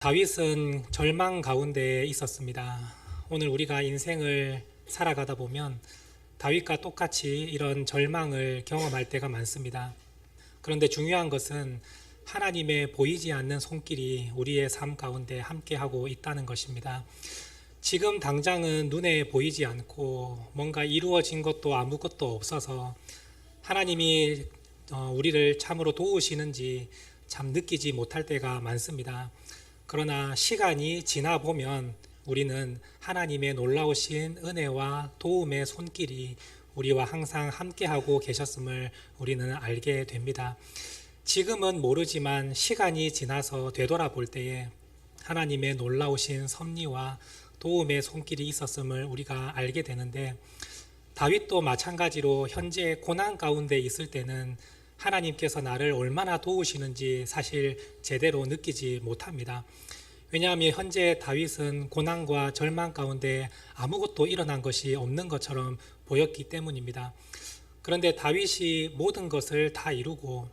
다윗은 절망 가운데 있었습니다. 오늘 우리가 인생을 살아가다 보면 다윗과 똑같이 이런 절망을 경험할 때가 많습니다. 그런데 중요한 것은 하나님의 보이지 않는 손길이 우리의 삶 가운데 함께하고 있다는 것입니다. 지금 당장은 눈에 보이지 않고 뭔가 이루어진 것도 아무것도 없어서 하나님이 우리를 참으로 도우시는지 참 느끼지 못할 때가 많습니다. 그러나 시간이 지나 보면 우리는 하나님의 놀라우신 은혜와 도움의 손길이 우리와 항상 함께하고 계셨음을 우리는 알게 됩니다. 지금은 모르지만 시간이 지나서 되돌아볼 때에 하나님의 놀라우신 섭리와 도움의 손길이 있었음을 우리가 알게 되는데, 다윗도 마찬가지로 현재 고난 가운데 있을 때는 하나님께서 나를 얼마나 도우시는지 사실 제대로 느끼지 못합니다. 왜냐하면 현재 다윗은 고난과 절망 가운데 아무것도 일어난 것이 없는 것처럼 보였기 때문입니다. 그런데 다윗이 모든 것을 다 이루고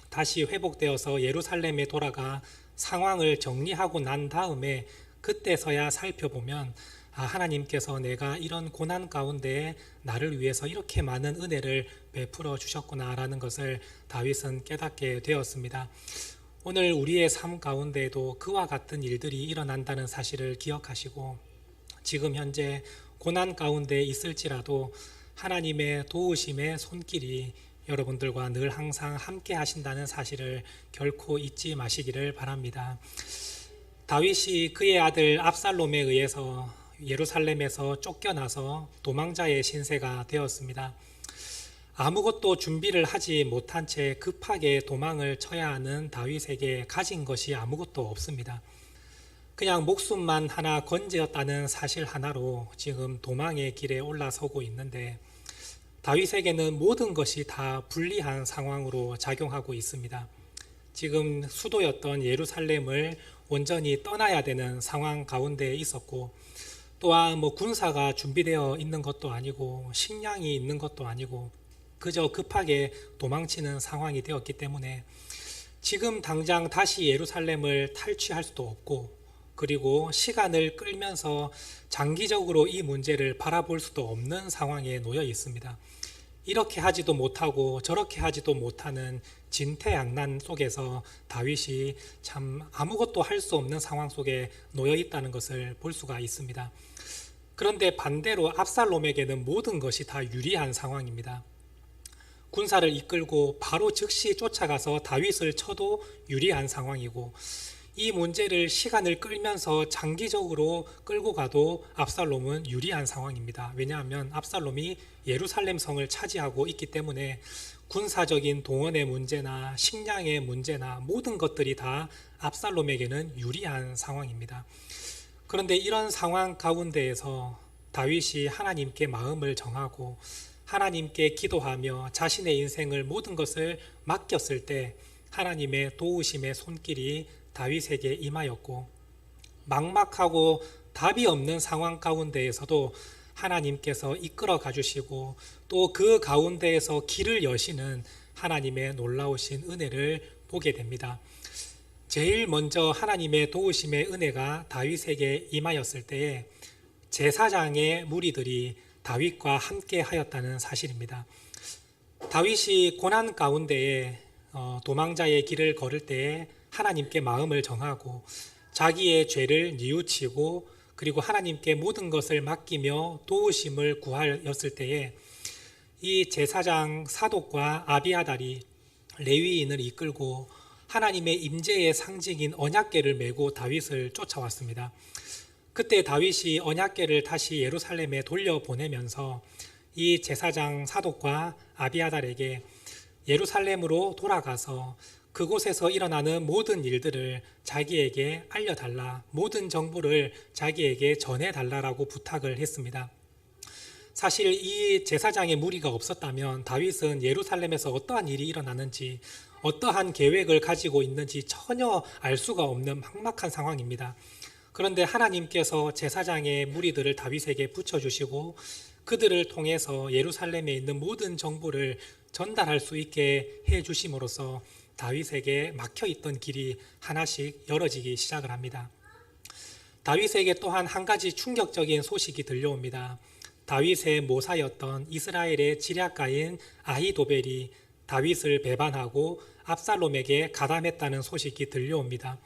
다시 회복되어서 예루살렘에 돌아가 상황을 정리하고 난 다음에 그때서야 살펴보면 하나님께서 내가 이런 고난 가운데 나를 위해서 이렇게 많은 은혜를 베풀어 주셨구나라는 것을 다윗은 깨닫게 되었습니다. 오늘 우리의 삶 가운데에도 그와 같은 일들이 일어난다는 사실을 기억하시고, 지금 현재 고난 가운데 있을지라도 하나님의 도우심의 손길이 여러분들과 늘 항상 함께 하신다는 사실을 결코 잊지 마시기를 바랍니다. 다윗이 그의 아들 압살롬에 의해서 예루살렘에서 쫓겨나서 도망자의 신세가 되었습니다. 아무것도 준비를 하지 못한 채 급하게 도망을 쳐야 하는 다윗에게 가진 것이 아무것도 없습니다. 그냥 목숨만 하나 건졌다는 사실 하나로 지금 도망의 길에 올라서고 있는데, 다윗에게는 모든 것이 다 불리한 상황으로 작용하고 있습니다. 지금 수도였던 예루살렘을 온전히 떠나야 되는 상황 가운데 있었고, 또한 군사가 준비되어 있는 것도 아니고 식량이 있는 것도 아니고 그저 급하게 도망치는 상황이 되었기 때문에 지금 당장 다시 예루살렘을 탈취할 수도 없고, 그리고 시간을 끌면서 장기적으로 이 문제를 바라볼 수도 없는 상황에 놓여 있습니다. 이렇게 하지도 못하고 저렇게 하지도 못하는 진퇴양난 속에서 다윗이 참 아무것도 할 수 없는 상황 속에 놓여 있다는 것을 볼 수가 있습니다. 그런데 반대로 압살롬에게는 모든 것이 다 유리한 상황입니다. 군사를 이끌고 바로 즉시 쫓아가서 다윗을 쳐도 유리한 상황이고, 이 문제를 시간을 끌면서 장기적으로 끌고 가도 압살롬은 유리한 상황입니다. 왜냐하면 압살롬이 예루살렘 성을 차지하고 있기 때문에 군사적인 동원의 문제나 식량의 문제나 모든 것들이 다 압살롬에게는 유리한 상황입니다. 그런데 이런 상황 가운데에서 다윗이 하나님께 마음을 정하고 하나님께 기도하며 자신의 인생을 모든 것을 맡겼을 때 하나님의 도우심의 손길이 다윗에게 임하였고, 막막하고 답이 없는 상황 가운데에서도 하나님께서 이끌어 가주시고 또 그 가운데에서 길을 여시는 하나님의 놀라우신 은혜를 보게 됩니다. 제일 먼저 하나님의 도우심의 은혜가 다윗에게 임하였을 때에 제사장의 무리들이 다윗과 함께 하였다는 사실입니다. 다윗이 고난 가운데에 도망자의 길을 걸을 때에 하나님께 마음을 정하고 자기의 죄를 뉘우치고 그리고 하나님께 모든 것을 맡기며 도우심을 구하였을 때에 이 제사장 사독과 아비아달이 레위인을 이끌고 하나님의 임재의 상징인 언약궤를 메고 다윗을 쫓아왔습니다. 그때 다윗이 언약궤를 다시 예루살렘에 돌려보내면서 이 제사장 사독과 아비아달에게 예루살렘으로 돌아가서 그곳에서 일어나는 모든 일들을 자기에게 알려달라, 모든 정보를 자기에게 전해달라고 부탁을 했습니다. 사실 이 제사장의 무리가 없었다면 다윗은 예루살렘에서 어떠한 일이 일어나는지, 어떠한 계획을 가지고 있는지 전혀 알 수가 없는 막막한 상황입니다. 그런데 하나님께서 제사장의 무리들을 다윗에게 붙여주시고 그들을 통해서 예루살렘에 있는 모든 정보를 전달할 수 있게 해주심으로써 다윗에게 막혀 있던 길이 하나씩 열어지기 시작을 합니다. 다윗에게 또한 한 가지 충격적인 소식이 들려옵니다. 다윗의 모사였던 이스라엘의 지략가인 아히도벨이 다윗을 배반하고 압살롬에게 가담했다는 소식이 들려옵니다.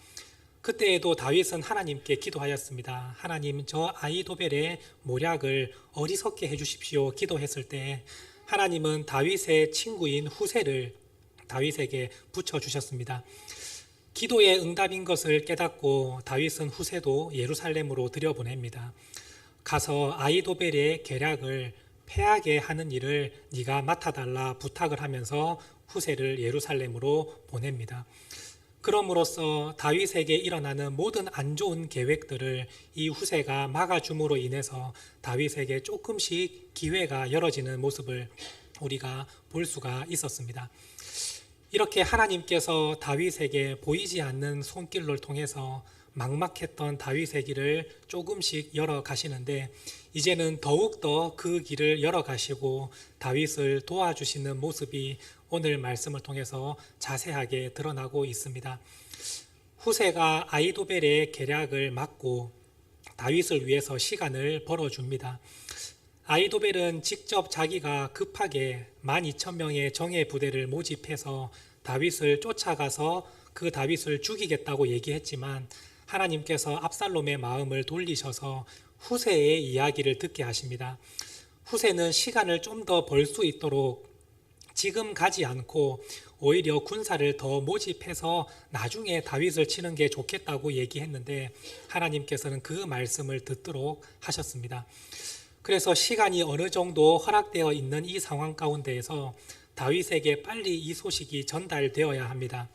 그때에도 다윗은 하나님께 기도하였습니다. 하나님, 저 아히도벨의 모략을 어리석게 해주십시오 기도했을 때 하나님은 다윗의 친구인 후세를 다윗에게 붙여주셨습니다. 기도의 응답인 것을 깨닫고 다윗은 후세도 예루살렘으로 들여보냅니다. 가서 아히도벨의 계략을 패하게 하는 일을 네가 맡아달라 부탁을 하면서 후세를 예루살렘으로 보냅니다. 그럼으로써 다윗에게 일어나는 모든 안 좋은 계획들을 이 후세가 막아줌으로 인해서 다윗에게 조금씩 기회가 열어지는 모습을 우리가 볼 수가 있었습니다. 이렇게 하나님께서 다윗에게 보이지 않는 손길을 통해서 막막했던 다윗의 길을 조금씩 열어가시는데 이제는 더욱더 그 길을 열어가시고 다윗을 도와주시는 모습이 오늘 말씀을 통해서 자세하게 드러나고 있습니다. 후세가 아히도벨의 계략을 막고 다윗을 위해서 시간을 벌어줍니다. 아히도벨은 직접 자기가 급하게 12,000명의 정예 부대를 모집해서 다윗을 쫓아가서 그 다윗을 죽이겠다고 얘기했지만 하나님께서 압살롬의 마음을 돌리셔서 후세의 이야기를 듣게 하십니다. 후세는 시간을 좀 더 벌 수 있도록 지금 가지 않고 오히려 군사를 더 모집해서 나중에 다윗을 치는 게 좋겠다고 얘기했는데 하나님께서는 그 말씀을 듣도록 하셨습니다. 그래서 시간이 어느 정도 허락되어 있는 이 상황 가운데에서 다윗에게 빨리 이 소식이 전달되어야 합니다.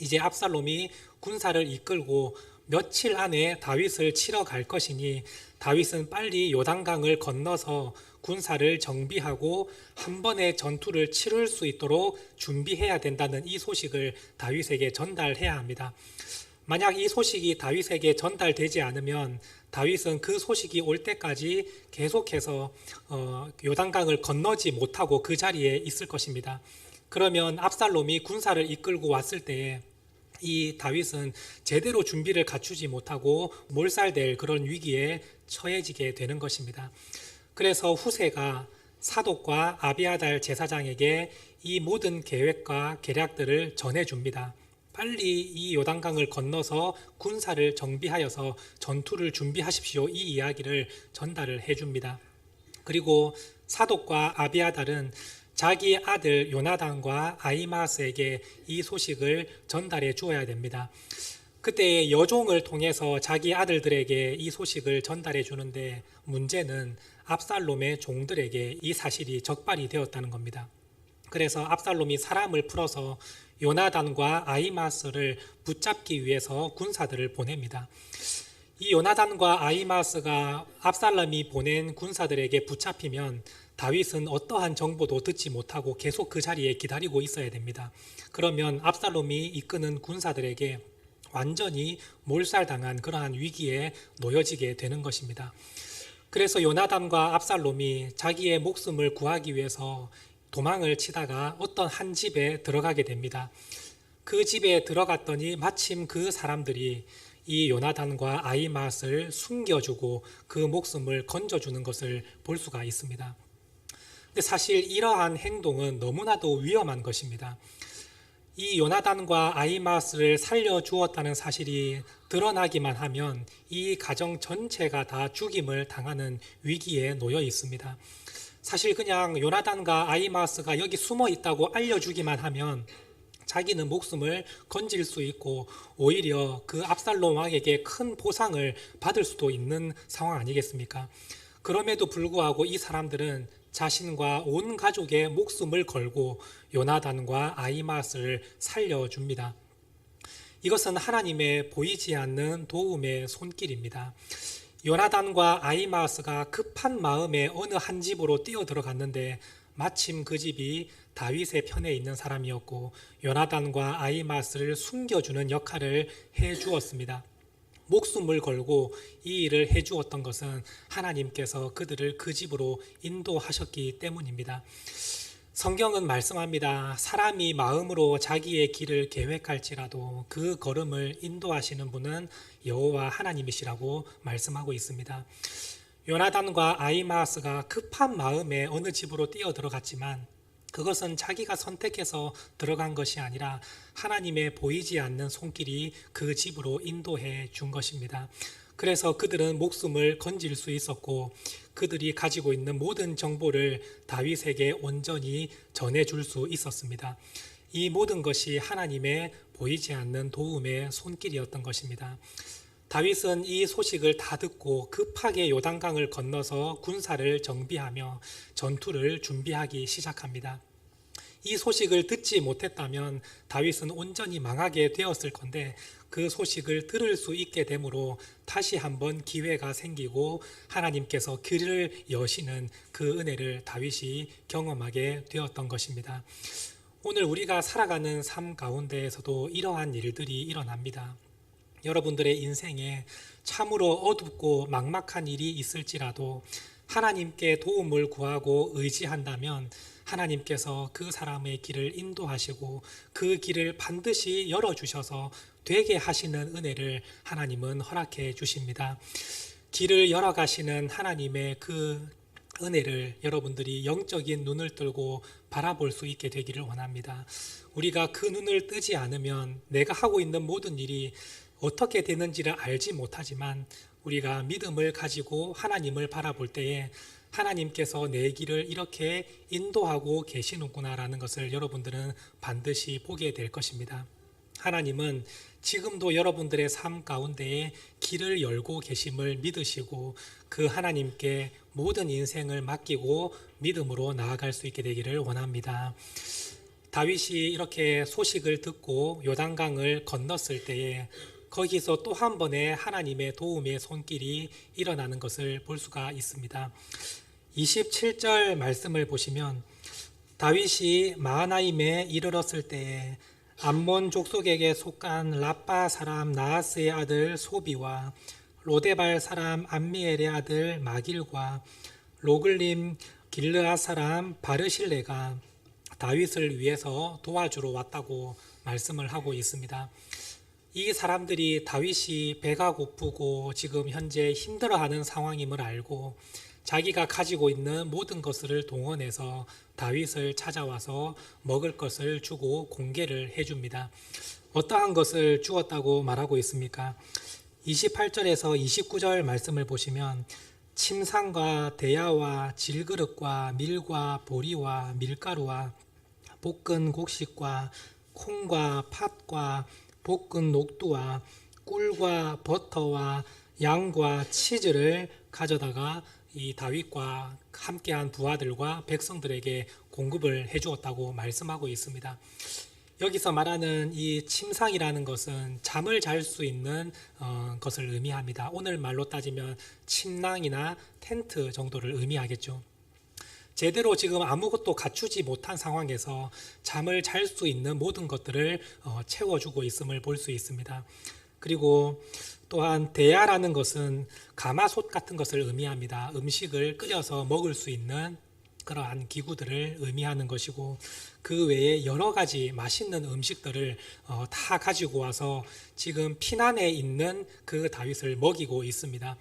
이제 압살롬이 군사를 이끌고 며칠 안에 다윗을 치러 갈 것이니 다윗은 빨리 요단강을 건너서 군사를 정비하고 한 번의 전투를 치를 수 있도록 준비해야 된다는 이 소식을 다윗에게 전달해야 합니다. 만약 이 소식이 다윗에게 전달되지 않으면 다윗은 그 소식이 올 때까지 계속해서 요단강을 건너지 못하고 그 자리에 있을 것입니다. 그러면 압살롬이 군사를 이끌고 왔을 때에 이 다윗은 제대로 준비를 갖추지 못하고 몰살될 그런 위기에 처해지게 되는 것입니다. 그래서 후세가 사독과 아비아달 제사장에게 이 모든 계획과 계략들을 전해줍니다. 빨리 이 요단강을 건너서 군사를 정비하여서 전투를 준비하십시오. 이 이야기를 전달을 해줍니다. 그리고 사독과 아비아달은 자기 아들 요나단과 아히마스에게 이 소식을 전달해 주어야 됩니다. 그때 여종을 통해서 자기 아들들에게 이 소식을 전달해 주는데 문제는 압살롬의 종들에게 이 사실이 적발이 되었다는 겁니다. 그래서 압살롬이 사람을 풀어서 요나단과 아히마스를 붙잡기 위해서 군사들을 보냅니다. 이 요나단과 아히마스가 압살롬이 보낸 군사들에게 붙잡히면 다윗은 어떠한 정보도 듣지 못하고 계속 그 자리에 기다리고 있어야 됩니다. 그러면 압살롬이 이끄는 군사들에게 완전히 몰살당한 그러한 위기에 놓여지게 되는 것입니다. 그래서 요나단과 압살롬이 자기의 목숨을 구하기 위해서 도망을 치다가 어떤 한 집에 들어가게 됩니다. 그 집에 들어갔더니 마침 그 사람들이 이 요나단과 아히마스를 숨겨주고 그 목숨을 건져주는 것을 볼 수가 있습니다. 근데 사실 이러한 행동은 너무나도 위험한 것입니다. 이 요나단과 아히마스를 살려주었다는 사실이 드러나기만 하면 이 가정 전체가 다 죽임을 당하는 위기에 놓여 있습니다. 사실 그냥 요나단과 아히마스가 여기 숨어 있다고 알려주기만 하면 자기는 목숨을 건질 수 있고 오히려 그 압살롬 왕에게 큰 보상을 받을 수도 있는 상황 아니겠습니까? 그럼에도 불구하고 이 사람들은 자신과 온 가족의 목숨을 걸고 요나단과 아히마스를 살려줍니다. 이것은 하나님의 보이지 않는 도움의 손길입니다. 요나단과 아히마스가 급한 마음에 어느 한 집으로 뛰어들어갔는데 마침 그 집이 다윗의 편에 있는 사람이었고 요나단과 아히마스를 숨겨주는 역할을 해주었습니다. 목숨을 걸고 이 일을 해주었던 것은 하나님께서 그들을 그 집으로 인도하셨기 때문입니다. 성경은 말씀합니다. 사람이 마음으로 자기의 길을 계획할지라도 그 걸음을 인도하시는 분은 여호와 하나님이시라고 말씀하고 있습니다. 요나단과 아히마아스가 급한 마음에 어느 집으로 뛰어 들어갔지만 그것은 자기가 선택해서 들어간 것이 아니라 하나님의 보이지 않는 손길이 그 집으로 인도해 준 것입니다. 그래서 그들은 목숨을 건질 수 있었고 그들이 가지고 있는 모든 정보를 다윗에게 온전히 전해줄 수 있었습니다. 이 모든 것이 하나님의 보이지 않는 도움의 손길이었던 것입니다. 다윗은 이 소식을 다 듣고 급하게 요단강을 건너서 군사를 정비하며 전투를 준비하기 시작합니다. 이 소식을 듣지 못했다면 다윗은 온전히 망하게 되었을 건데 그 소식을 들을 수 있게 되므로 다시 한번 기회가 생기고 하나님께서 길을 여시는 그 은혜를 다윗이 경험하게 되었던 것입니다. 오늘 우리가 살아가는 삶 가운데에서도 이러한 일들이 일어납니다. 여러분들의 인생에 참으로 어둡고 막막한 일이 있을지라도 하나님께 도움을 구하고 의지한다면 하나님께서 그 사람의 길을 인도하시고 그 길을 반드시 열어주셔서 되게 하시는 은혜를 하나님은 허락해 주십니다. 길을 열어가시는 하나님의 그 은혜를 여러분들이 영적인 눈을 뜨고 바라볼 수 있게 되기를 원합니다. 우리가 그 눈을 뜨지 않으면 내가 하고 있는 모든 일이 어떻게 되는지를 알지 못하지만 우리가 믿음을 가지고 하나님을 바라볼 때에 하나님께서 내 길을 이렇게 인도하고 계시는구나라는 것을 여러분들은 반드시 보게 될 것입니다. 하나님은 지금도 여러분들의 삶 가운데에 길을 열고 계심을 믿으시고 그 하나님께 모든 인생을 맡기고 믿음으로 나아갈 수 있게 되기를 원합니다. 다윗이 이렇게 소식을 듣고 요단강을 건넜을 때에 거기서 또 한 번의 하나님의 도움의 손길이 일어나는 것을 볼 수가 있습니다. 27절 말씀을 보시면 다윗이 마하나임에 이르렀을 때에 암몬 족속에게 속한 라빠 사람 나하스의 아들 소비와 로데발 사람 암미엘의 아들 마길과 로글림 길르앗 사람 바르실레가 다윗을 위해서 도와주러 왔다고 말씀을 하고 있습니다. 이 사람들이 다윗이 배가 고프고 지금 현재 힘들어하는 상황임을 알고 자기가 가지고 있는 모든 것을 동원해서 다윗을 찾아와서 먹을 것을 주고 공개를 해줍니다. 어떠한 것을 주었다고 말하고 있습니까? 28절에서 29절 말씀을 보시면 침상과 대야와 질그릇과 밀과 보리와 밀가루와 볶은 곡식과 콩과 팥과 볶은 녹두와 꿀과 버터와 양과 치즈를 가져다가 이 다윗과 함께한 부하들과 백성들에게 공급을 해주었다고 말씀하고 있습니다. 여기서 말하는 이 침상이라는 것은 잠을 잘 수 있는 것을 의미합니다. 오늘 말로 따지면 침낭이나 텐트 정도를 의미하겠죠. 제대로 지금 아무것도 갖추지 못한 상황에서 잠을 잘 수 있는 모든 것들을 채워주고 있음을 볼 수 있습니다. 그리고 또한 대야라는 것은 가마솥 같은 것을 의미합니다. 음식을 끓여서 먹을 수 있는 그러한 기구들을 의미하는 것이고 그 외에 여러 가지 맛있는 음식들을 다 가지고 와서 지금 피난에 있는 그 다윗을 먹이고 있습니다.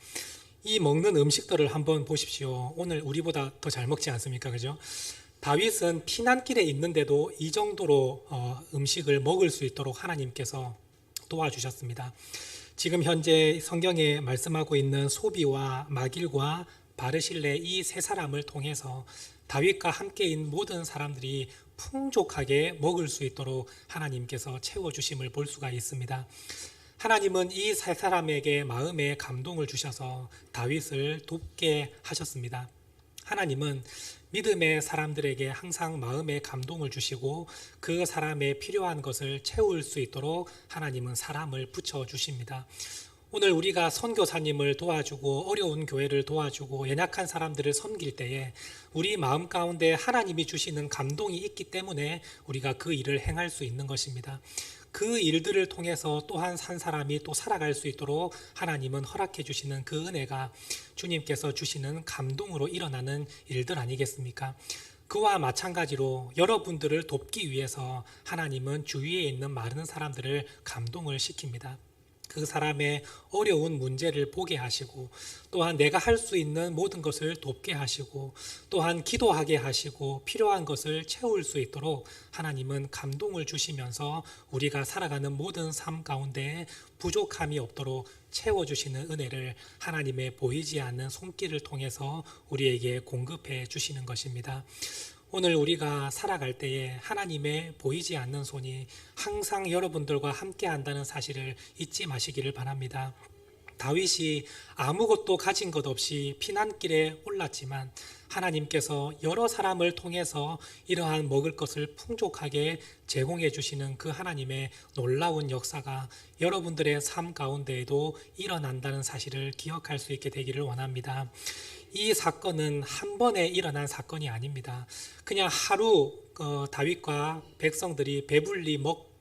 이 먹는 음식들을 한번 보십시오. 오늘 우리보다 더 잘 먹지 않습니까? 그죠? 다윗은 피난길에 있는데도 이 정도로 음식을 먹을 수 있도록 하나님께서 도와주셨습니다. 지금 현재 성경에 말씀하고 있는 소비와 마길과 바르실레 이 세 사람을 통해서 다윗과 함께인 모든 사람들이 풍족하게 먹을 수 있도록 하나님께서 채워주심을 볼 수가 있습니다. 하나님은 이 세 사람에게 마음에 감동을 주셔서 다윗을 돕게 하셨습니다. 하나님은 믿음의 사람들에게 항상 마음에 감동을 주시고 그 사람의 필요한 것을 채울 수 있도록 하나님은 사람을 붙여주십니다. 오늘 우리가 선교사님을 도와주고 어려운 교회를 도와주고 연약한 사람들을 섬길 때에 우리 마음 가운데 하나님이 주시는 감동이 있기 때문에 우리가 그 일을 행할 수 있는 것입니다. 그 일들을 통해서 또한 한 사람이 또 살아갈 수 있도록 하나님은 허락해 주시는 그 은혜가 주님께서 주시는 감동으로 일어나는 일들 아니겠습니까? 그와 마찬가지로 여러분들을 돕기 위해서 하나님은 주위에 있는 많은 사람들을 감동을 시킵니다. 그 사람의 어려운 문제를 보게 하시고, 또한 내가 할 수 있는 모든 것을 돕게 하시고, 또한 기도하게 하시고, 필요한 것을 채울 수 있도록 하나님은 감동을 주시면서 우리가 살아가는 모든 삶 가운데 부족함이 없도록 채워주시는 은혜를 하나님의 보이지 않는 손길을 통해서 우리에게 공급해 주시는 것입니다. 오늘 우리가 살아갈 때에 하나님의 보이지 않는 손이 항상 여러분들과 함께 한다는 사실을 잊지 마시기를 바랍니다. 다윗이 아무것도 가진 것 없이 피난길에 올랐지만 하나님께서 여러 사람을 통해서 이러한 먹을 것을 풍족하게 제공해 주시는 그 하나님의 놀라운 역사가 여러분들의 삶 가운데에도 일어난다는 사실을 기억할 수 있게 되기를 원합니다. 이 사건은 한 번에 일어난 사건이 아닙니다. 그냥 하루 다윗과 백성들이 배불리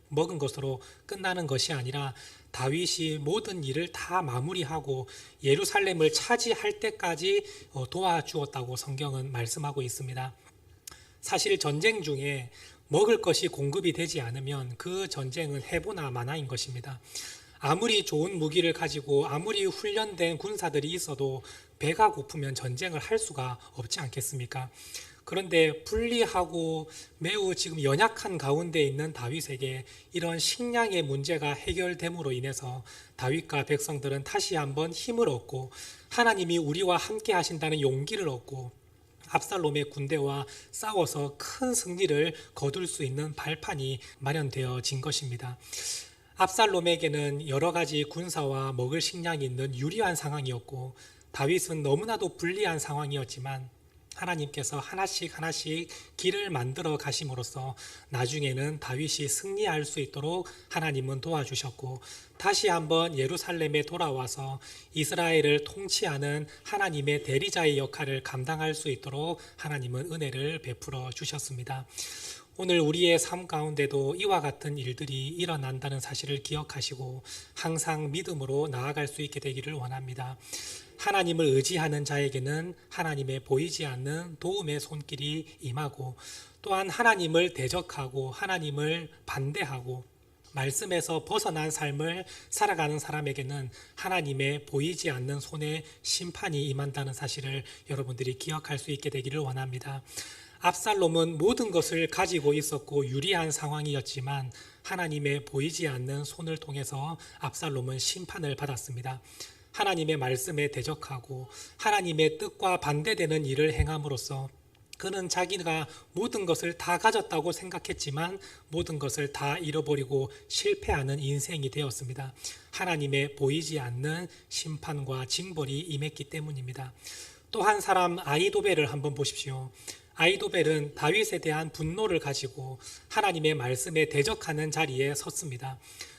먹은 것으로 끝나는 것이 아니라 다윗이 모든 일을 다 마무리하고 예루살렘을 차지할 때까지 도와주었다고 성경은 말씀하고 있습니다. 사실 전쟁 중에 먹을 것이 공급이 되지 않으면 그 전쟁은 해보나 마나인 것입니다. 아무리 좋은 무기를 가지고 아무리 훈련된 군사들이 있어도 배가 고프면 전쟁을 할 수가 없지 않겠습니까? 그런데 불리하고 매우 지금 연약한 가운데 있는 다윗에게 이런 식량의 문제가 해결됨으로 인해서 다윗과 백성들은 다시 한번 힘을 얻고 하나님이 우리와 함께 하신다는 용기를 얻고 압살롬의 군대와 싸워서 큰 승리를 거둘 수 있는 발판이 마련되어진 것입니다. 압살롬에게는 여러 가지 군사와 먹을 식량이 있는 유리한 상황이었고 다윗은 너무나도 불리한 상황이었지만 하나님께서 하나씩 길을 만들어 가심으로써 나중에는 다윗이 승리할 수 있도록 하나님은 도와주셨고 다시 한번 예루살렘에 돌아와서 이스라엘을 통치하는 하나님의 대리자의 역할을 감당할 수 있도록 하나님은 은혜를 베풀어 주셨습니다. 오늘 우리의 삶 가운데도 이와 같은 일들이 일어난다는 사실을 기억하시고 항상 믿음으로 나아갈 수 있게 되기를 원합니다. 하나님을 의지하는 자에게는 하나님의 보이지 않는 도움의 손길이 임하고 또한 하나님을 대적하고 하나님을 반대하고 말씀에서 벗어난 삶을 살아가는 사람에게는 하나님의 보이지 않는 손에 심판이 임한다는 사실을 여러분들이 기억할 수 있게 되기를 원합니다. 압살롬은 모든 것을 가지고 있었고 유리한 상황이었지만 하나님의 보이지 않는 손을 통해서 압살롬은 심판을 받았습니다. 하나님의 말씀에 대적하고 하나님의 뜻과 반대되는 일을 행함으로써 그는 자기가 모든 것을 다 가졌다고 생각했지만 모든 것을 다 잃어버리고 실패하는 인생이 되었습니다. 하나님의 보이지 않는 심판과 징벌이 임했기 때문입니다. 또 한 사람 아히도벨을 한번 보십시오. 아히도벨은 다윗에 대한 분노를 가지고 하나님의 말씀에 대적하는 자리에 섰습니다.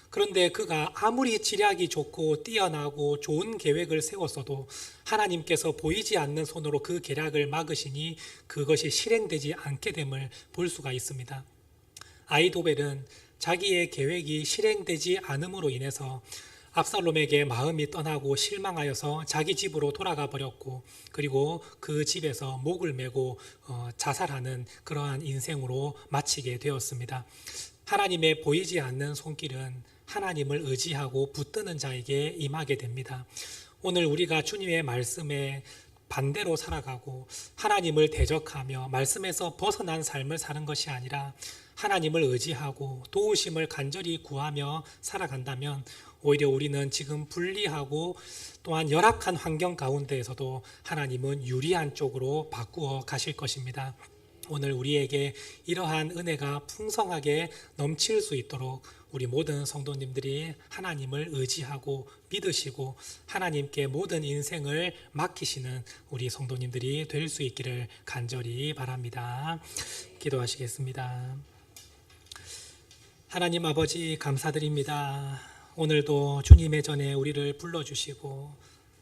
그런데 그가 아무리 지략이 좋고 뛰어나고 좋은 계획을 세웠어도 하나님께서 보이지 않는 손으로 그 계략을 막으시니 그것이 실행되지 않게 됨을 볼 수가 있습니다. 아히도벨은 자기의 계획이 실행되지 않음으로 인해서 압살롬에게 마음이 떠나고 실망하여서 자기 집으로 돌아가 버렸고 그리고 그 집에서 목을 메고 자살하는 그러한 인생으로 마치게 되었습니다. 하나님의 보이지 않는 손길은 하나님을 의지하고 붙드는 자에게 임하게 됩니다. 오늘 우리가 주님의 말씀에 반대로 살아가고 하나님을 대적하며 말씀에서 벗어난 삶을 사는 것이 아니라 하나님을 의지하고 도우심을 간절히 구하며 살아간다면 오히려 우리는 지금 불리하고 또한 열악한 환경 가운데에서도 하나님은 유리한 쪽으로 바꾸어 가실 것입니다. 오늘 우리에게 이러한 은혜가 풍성하게 넘칠 수 있도록 우리 모든 성도님들이 하나님을 의지하고 믿으시고 하나님께 모든 인생을 맡기시는 우리 성도님들이 될 수 있기를 간절히 바랍니다. 기도하시겠습니다. 하나님 아버지 감사드립니다. 오늘도 주님의 전에 우리를 불러주시고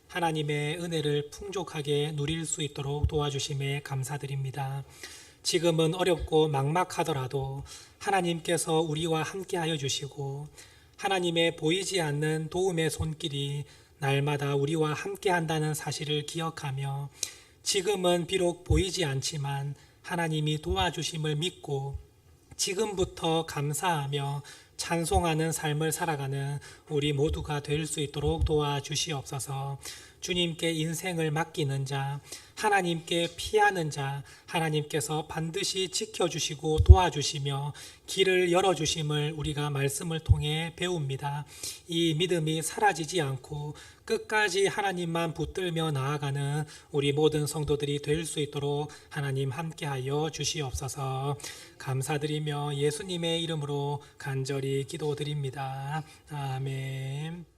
하나님의 은혜를 풍족하게 누릴 수 있도록 도와주심에 감사드립니다. 지금은 어렵고 막막하더라도 하나님께서 우리와 함께하여 주시고 하나님의 보이지 않는 도움의 손길이 날마다 우리와 함께한다는 사실을 기억하며 지금은 비록 보이지 않지만 하나님이 도와주심을 믿고 지금부터 감사하며 찬송하는 삶을 살아가는 우리 모두가 될 수 있도록 도와주시옵소서. 주님께 인생을 맡기는 자, 하나님께 피하는 자, 하나님께서 반드시 지켜주시고 도와주시며 길을 열어주심을 우리가 말씀을 통해 배웁니다. 이 믿음이 사라지지 않고 끝까지 하나님만 붙들며 나아가는 우리 모든 성도들이 될 수 있도록 하나님 함께하여 주시옵소서. 감사드리며 예수님의 이름으로 간절히 기도드립니다. 아멘.